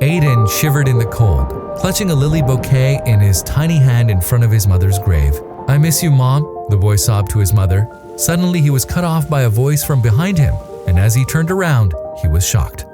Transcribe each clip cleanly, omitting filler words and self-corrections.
Aiden shivered in the cold, clutching a lily bouquet in his tiny hand in front of his mother's grave. "I miss you, Mom," the boy sobbed to his mother. Suddenly, he was cut off by a voice from behind him, and as he turned around, he was shocked.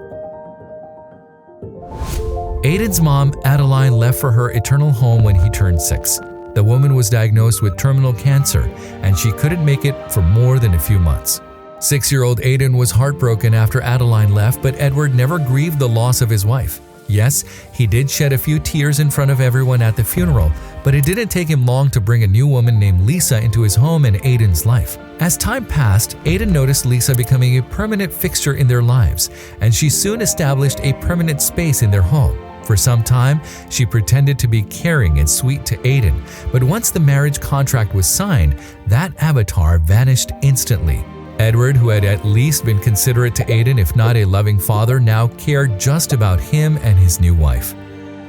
Aiden's mom, Adeline, left for her eternal home when he turned 6. The woman was diagnosed with terminal cancer, and she couldn't make it for more than a few months. 6-year-old Aiden was heartbroken after Adeline left, but Edward never grieved the loss of his wife. Yes, he did shed a few tears in front of everyone at the funeral, but it didn't take him long to bring a new woman named Lisa into his home and Aiden's life. As time passed, Aiden noticed Lisa becoming a permanent fixture in their lives, and she soon established a permanent space in their home. For some time, she pretended to be caring and sweet to Aiden, but once the marriage contract was signed, that avatar vanished instantly. Edward, who had at least been considerate to Aiden if not a loving father, now cared just about him and his new wife.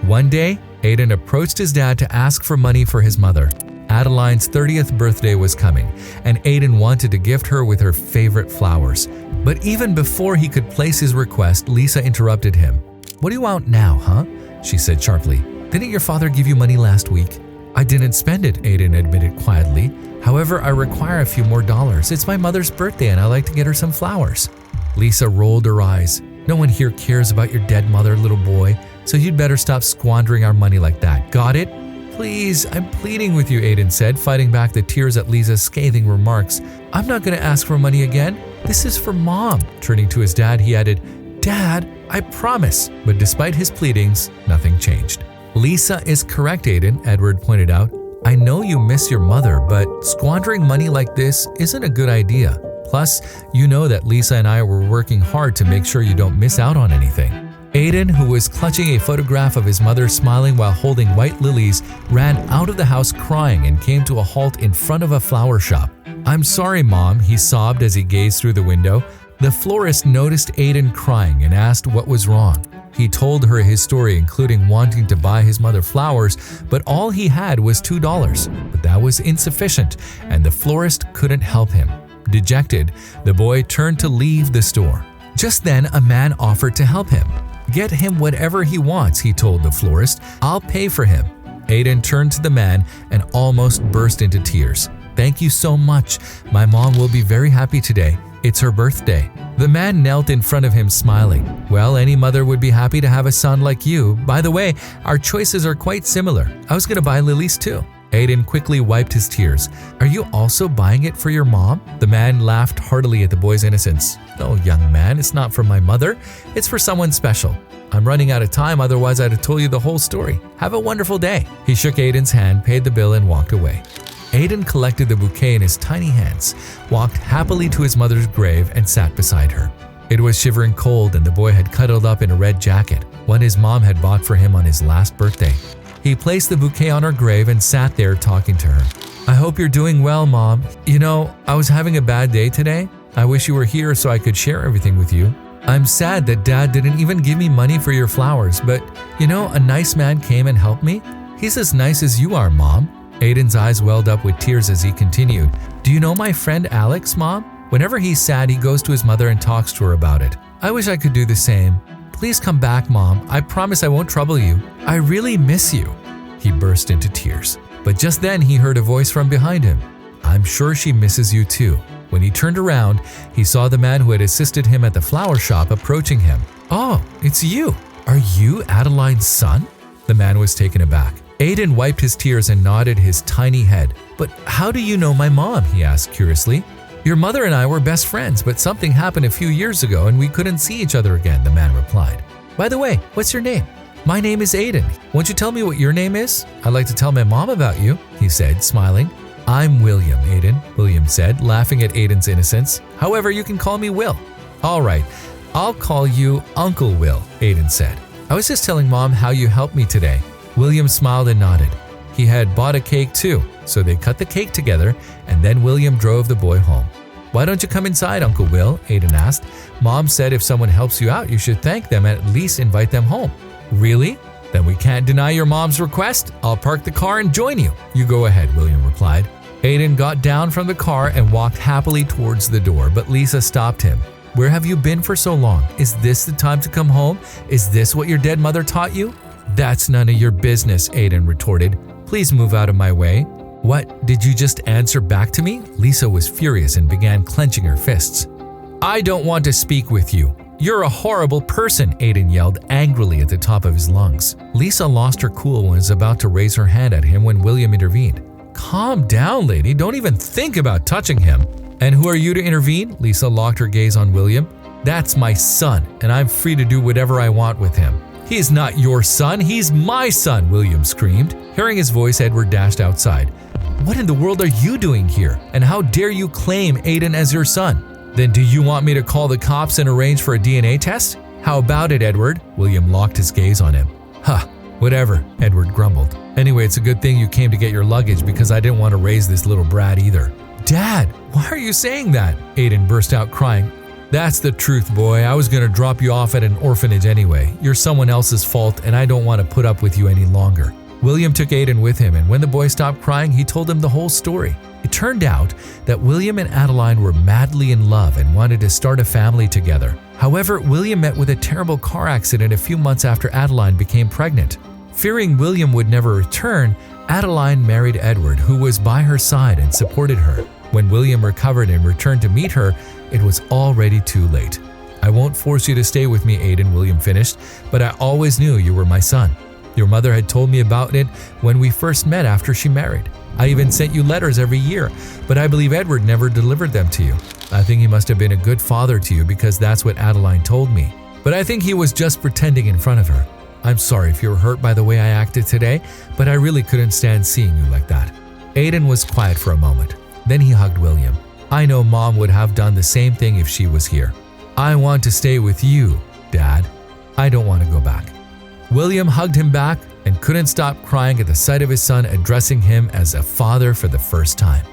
One day, Aiden approached his dad to ask for money for his mother. Adeline's 30th birthday was coming, and Aiden wanted to gift her with her favorite flowers. But even before he could place his request, Lisa interrupted him. "What do you want now, huh?" she said sharply. "Didn't your father give you money last week?" "I didn't spend it," Aiden admitted quietly. "However, I require a few more dollars. It's my mother's birthday and I like to get her some flowers." Lisa rolled her eyes. "No one here cares about your dead mother, little boy, so you'd better stop squandering our money like that. Got it?" "Please, I'm pleading with you," Aiden said, fighting back the tears at Lisa's scathing remarks. "I'm not going to ask for money again. This is for Mom." Turning to his dad, he added, "Dad, I promise." But despite his pleadings, nothing changed. "Lisa is correct, Aiden," Edward pointed out. "I know you miss your mother, but squandering money like this isn't a good idea. Plus, you know that Lisa and I were working hard to make sure you don't miss out on anything." Aiden, who was clutching a photograph of his mother smiling while holding white lilies, ran out of the house crying and came to a halt in front of a flower shop. "I'm sorry, Mom," he sobbed as he gazed through the window. The florist noticed Aiden crying and asked what was wrong. He told her his story, including wanting to buy his mother flowers, but all he had was $2. But that was insufficient, and the florist couldn't help him. Dejected, the boy turned to leave the store. Just then, a man offered to help him. "Get him whatever he wants," he told the florist. "I'll pay for him." Aiden turned to the man and almost burst into tears. "Thank you so much. My mom will be very happy today. It's her birthday." The man knelt in front of him smiling. "Well, any mother would be happy to have a son like you. By the way, our choices are quite similar. I was going to buy lilies too." Aiden quickly wiped his tears. "Are you also buying it for your mom?" The man laughed heartily at the boy's innocence. "No, young man, it's not for my mother. It's for someone special. I'm running out of time, otherwise I'd have told you the whole story. Have a wonderful day." He shook Aiden's hand, paid the bill, and walked away. Aiden collected the bouquet in his tiny hands, walked happily to his mother's grave, and sat beside her. It was shivering cold, and the boy had cuddled up in a red jacket, one his mom had bought for him on his last birthday. He placed the bouquet on her grave and sat there talking to her. "I hope you're doing well, Mom. You know, I was having a bad day today. I wish you were here so I could share everything with you. I'm sad that Dad didn't even give me money for your flowers, but you know, a nice man came and helped me. He's as nice as you are, Mom." Aiden's eyes welled up with tears as he continued. "Do you know my friend Alex, Mom? Whenever he's sad, he goes to his mother and talks to her about it. I wish I could do the same. Please come back, Mom. I promise I won't trouble you. I really miss you." He burst into tears. But just then he heard a voice from behind him. "I'm sure she misses you too." When he turned around, he saw the man who had assisted him at the flower shop approaching him. "Oh, it's you. Are you Adeline's son?" The man was taken aback. Aiden wiped his tears and nodded his tiny head. "But how do you know my mom?" he asked curiously. "Your mother and I were best friends, but something happened a few years ago and we couldn't see each other again," the man replied. "By the way, what's your name?" "My name is Aiden. Won't you tell me what your name is? I'd like to tell my mom about you," he said, smiling. "I'm William, Aiden," William said, laughing at Aiden's innocence. "However, you can call me Will." "All right, I'll call you Uncle Will," Aiden said. "I was just telling Mom how you helped me today." William smiled and nodded. He had bought a cake too, so they cut the cake together, and then William drove the boy home. "Why don't you come inside, Uncle Will?" Aiden asked. "Mom said if someone helps you out, you should thank them and at least invite them home." "Really? Then we can't deny your mom's request. I'll park the car and join you." "You go ahead," William replied. Aiden got down from the car and walked happily towards the door, but Lisa stopped him. Where have you been for so long? Is this the time to come home? Is this what your dead mother taught you?" "That's none of your business," Aiden retorted. "Please move out of my way." "What, did you just answer back to me?" Lisa was furious and began clenching her fists. "I don't want to speak with you. You're a horrible person," Aiden yelled angrily at the top of his lungs. Lisa lost her cool and was about to raise her hand at him when William intervened. "Calm down, lady. Don't even think about touching him." "And who are you to intervene?" Lisa locked her gaze on William. "That's my son, and I'm free to do whatever I want with him." "He's not your son, he's my son," William screamed. Hearing his voice, Edward dashed outside. "What in the world are you doing here? And how dare you claim Aiden as your son?" "Then do you want me to call the cops and arrange for a DNA test?" "How about it, Edward?" William locked his gaze on him. "Huh, whatever," Edward grumbled. "Anyway, it's a good thing you came to get your luggage because I didn't want to raise this little brat either." "Dad, why are you saying that?" Aiden burst out crying. "That's the truth, boy. I was going to drop you off at an orphanage anyway. You're someone else's fault and I don't want to put up with you any longer." William took Aiden with him, and when the boy stopped crying, he told him the whole story. It turned out that William and Adeline were madly in love and wanted to start a family together. However, William met with a terrible car accident a few months after Adeline became pregnant. Fearing William would never return, Adeline married Edward, who was by her side and supported her. When William recovered and returned to meet her, it was already too late. "I won't force you to stay with me, Aiden," William finished, "but I always knew you were my son. Your mother had told me about it when we first met after she married. I even sent you letters every year, but I believe Edward never delivered them to you. I think he must have been a good father to you because that's what Adeline told me. But I think he was just pretending in front of her. I'm sorry if you were hurt by the way I acted today, but I really couldn't stand seeing you like that." Aiden was quiet for a moment. Then he hugged William. "I know Mom would have done the same thing if she was here. I want to stay with you, Dad. I don't want to go back." William hugged him back and couldn't stop crying at the sight of his son addressing him as a father for the first time.